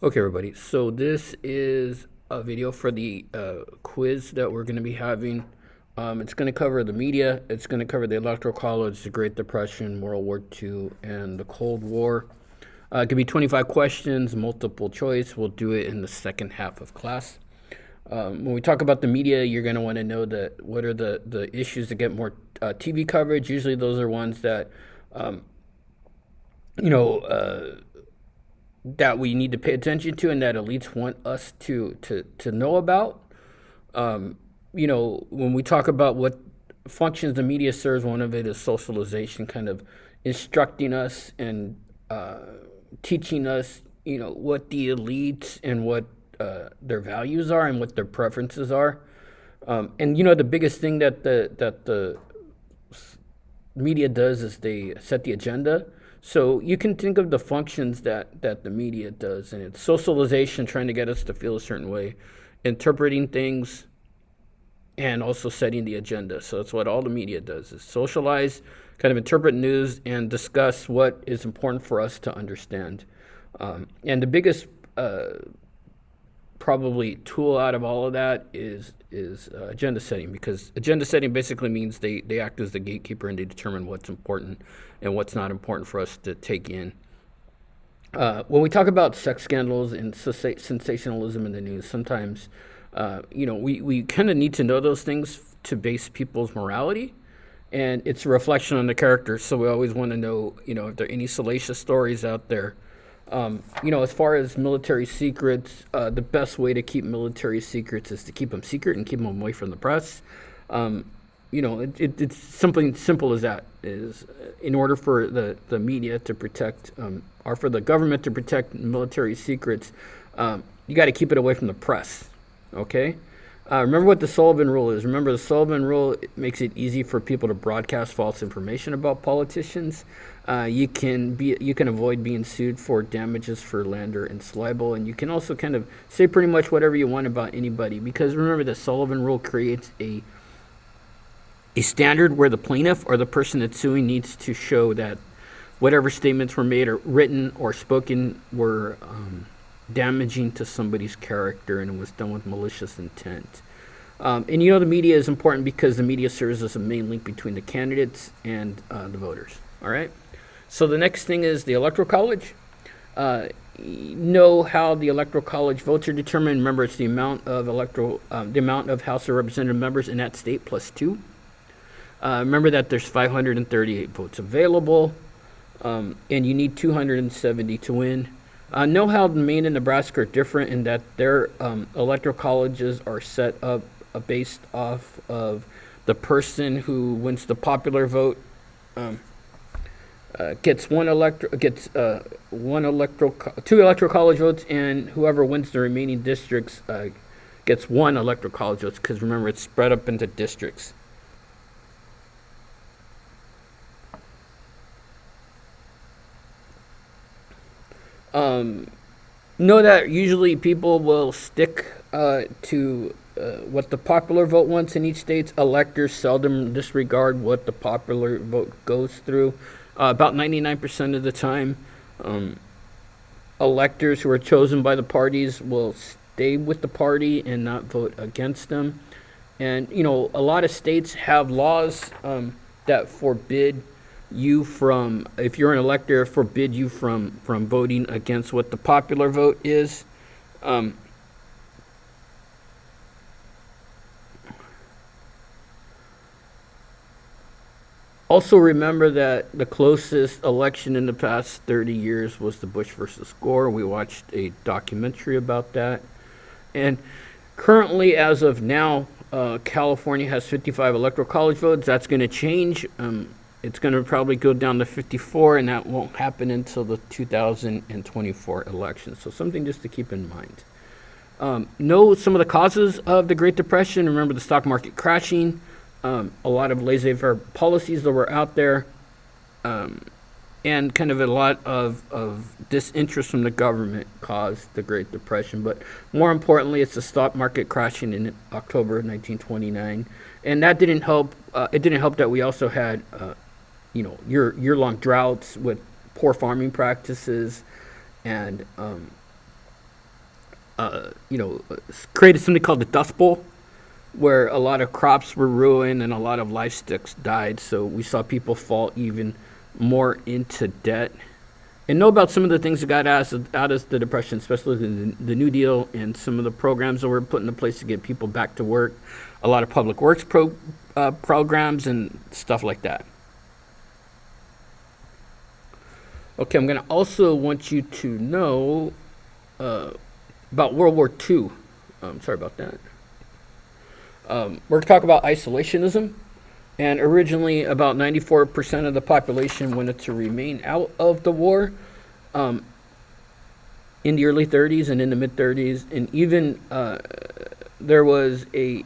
Okay, everybody. So this is a video for the quiz that we're going to be having. It's going to cover the media. It's going to cover the Electoral College, the Great Depression, World War II, and the Cold War. It could be 25 questions, multiple choice. We'll do it in the second half of class. When we talk about the media, you're going to want to know that what are the issues that get more TV coverage. Usually those are ones that, you know, that we need to pay attention to and that elites want us to know about. When we talk about what functions the media serves, one of it is socialization, kind of instructing us and teaching us, what the elites and what their values are and what their preferences are. The biggest thing that the media does is they set the agenda. So you can think of the functions that the media does, and it's socialization, trying to get us to feel a certain way, interpreting things, and also setting the agenda. So that's what all the media does, is socialize, kind of interpret news, and discuss what is important for us to understand. And the biggest probably tool out of all of that is agenda setting, because agenda setting basically means they act as the gatekeeper and they determine what's important and what's not important for us to take in. When we talk about sex scandals and sensationalism in the news, sometimes we kind of need to know those things to base people's morality, and it's a reflection on the character. So we always want to know, if there are any salacious stories out there. As far as military secrets, the best way to keep military secrets is to keep them secret and keep them away from the press. It's something simple as that. Is in order for the media to protect, or for the government to protect military secrets, you got to keep it away from the press. Okay. Remember what the Sullivan Rule is. Remember, the Sullivan Rule makes it easy for people to broadcast false information about politicians. You can avoid being sued for damages for slander and libel, and you can also kind of say pretty much whatever you want about anybody, because remember, the Sullivan Rule creates a standard where the plaintiff or the person that's suing needs to show that whatever statements were made or written or spoken were damaging to somebody's character, and it was done with malicious intent. The media is important because the media serves as a main link between the candidates and the voters. All right. So the next thing is the Electoral College. Know how the Electoral College votes are determined. Remember, it's the amount of House of Representative members in that state plus 2. Remember that there's 538 votes available, and you need 270 to win. Know how Maine and Nebraska are different in that their electoral colleges are set up based off of the person who wins the popular vote gets two electoral college votes, and whoever wins the remaining districts gets 1 electoral college votes. Because remember, it's spread up into districts. Know that usually people will stick to what the popular vote wants in each state. Electors seldom disregard what the popular vote goes through. About 99% of the time, electors who are chosen by the parties will stay with the party and not vote against them. And, a lot of states have laws that forbid you from, if you're an elector, forbid you from voting against what the popular vote is. Also remember that the closest election in the past 30 years was the Bush versus Gore. We watched a documentary about that. And currently, as of now, California has 55 electoral college votes. That's going to change. It's going to probably go down to 54, and that won't happen until the 2024 election. So something just to keep in mind. Know some of the causes of the Great Depression. Remember the stock market crashing, a lot of laissez-faire policies that were out there, and kind of a lot of disinterest from the government caused the Great Depression. But more importantly, it's the stock market crashing in October of 1929. And that didn't help. It didn't help that we also had year-long droughts with poor farming practices, and created something called the Dust Bowl, where a lot of crops were ruined and a lot of livestock died. So we saw people fall even more into debt. And know about some of the things that got us out of the Depression, especially the New Deal and some of the programs that were put into place to get people back to work. A lot of public works programs and stuff like that. Okay, I'm going to also want you to know about World War II. Sorry about that. We're going to talk about isolationism. And originally, about 94% of the population wanted to remain out of the war in the early 30s and in the mid 30s. And even there was a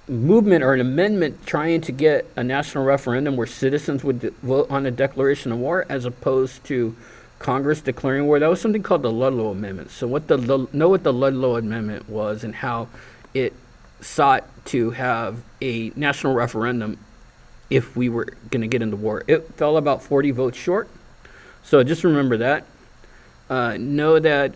movement or an amendment trying to get a national referendum where citizens would vote on a declaration of war as opposed to Congress declaring war. That was something called the Ludlow Amendment. So what the Ludlow Amendment was and how it sought to have a national referendum if we were going to get into war. It fell about 40 votes short. So just remember that. Know that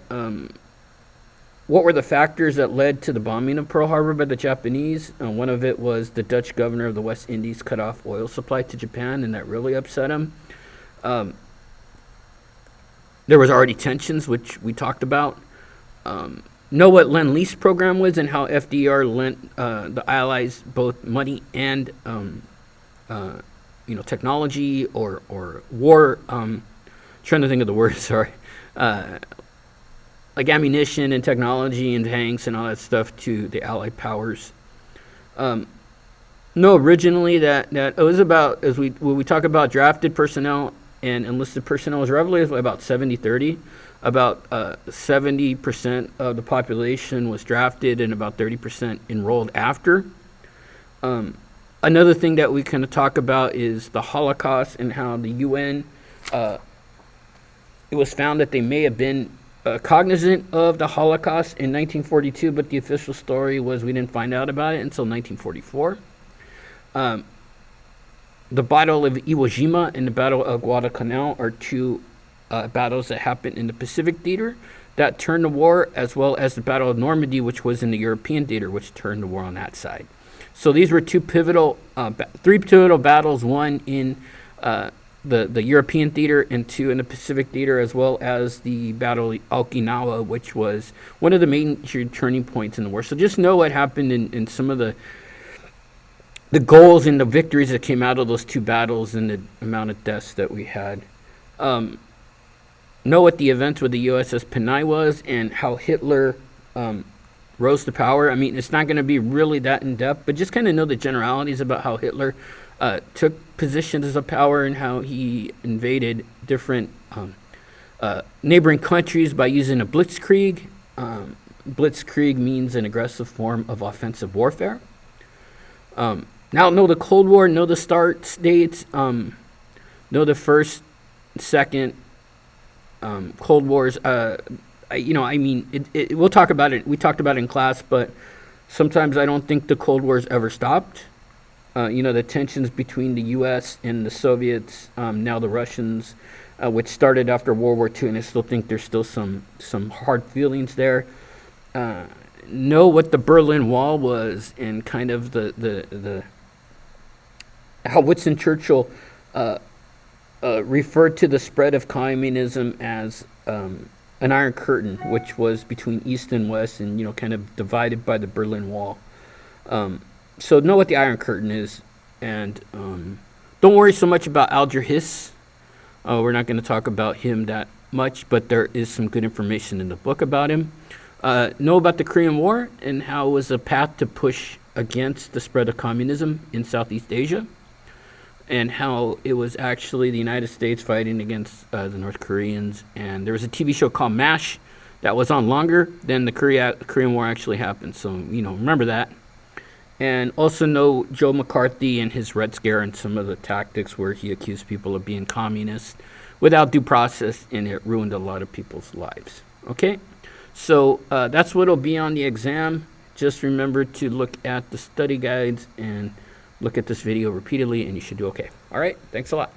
what were the factors that led to the bombing of Pearl Harbor by the Japanese? One of it was the Dutch governor of the West Indies cut off oil supply to Japan, and that really upset him. There was already tensions, which we talked about. Know what Lend-Lease program was and how FDR lent the Allies both money and technology or war. Trying to think of the word. Sorry, like ammunition and technology and tanks and all that stuff to the Allied powers. No, originally that it was about, as when we talk about drafted personnel and enlisted personnel, was roughly about 70-30. About 70% of the population was drafted and about 30% enrolled after. Another thing that we kind of talk about is the Holocaust and how the UN, it was found that they may have been cognizant of the Holocaust in 1942, but the official story was we didn't find out about it until 1944. The Battle of Iwo Jima and the Battle of Guadalcanal are two battles that happened in the Pacific theater that turned the war, as well as the Battle of Normandy, which was in the European theater, which turned the war on that side. So these were three pivotal battles, one in the European theater and two in the Pacific theater, as well as the Battle of Okinawa, which was one of the major turning points in the war. So just know what happened in some of the goals and the victories that came out of those two battles and the amount of deaths that we had. Know what the events with the USS Panay was and how Hitler rose to power. I mean, it's not going to be really that in-depth, but just kind of know the generalities about how Hitler took positions of power and how he invaded different neighboring countries by using a blitzkrieg. Blitzkrieg means an aggressive form of offensive warfare. Now know the Cold War, know the start dates, know the first, second, Cold Wars. We'll talk about it. We talked about it in class, but sometimes I don't think the Cold Wars ever stopped. The tensions between the U.S. and the Soviets, now the Russians, which started after World War II, and I still think there's still some hard feelings there. Know what the Berlin Wall was and kind of the how Winston Churchill referred to the spread of communism as an Iron Curtain, which was between East and West and, kind of divided by the Berlin Wall. So know what the Iron Curtain is. And don't worry so much about Alger Hiss. We're not going to talk about him that much, but there is some good information in the book about him. Know about the Korean War and how it was a path to push against the spread of communism in Southeast Asia, and how it was actually the United States fighting against the North Koreans. And there was a TV show called MASH that was on longer than the Korean War actually happened. So, remember that. And also know Joe McCarthy and his Red Scare and some of the tactics where he accused people of being communist without due process, and it ruined a lot of people's lives. Okay? So that's what will be on the exam. Just remember to look at the study guides and look at this video repeatedly, and you should do okay. All right? Thanks a lot.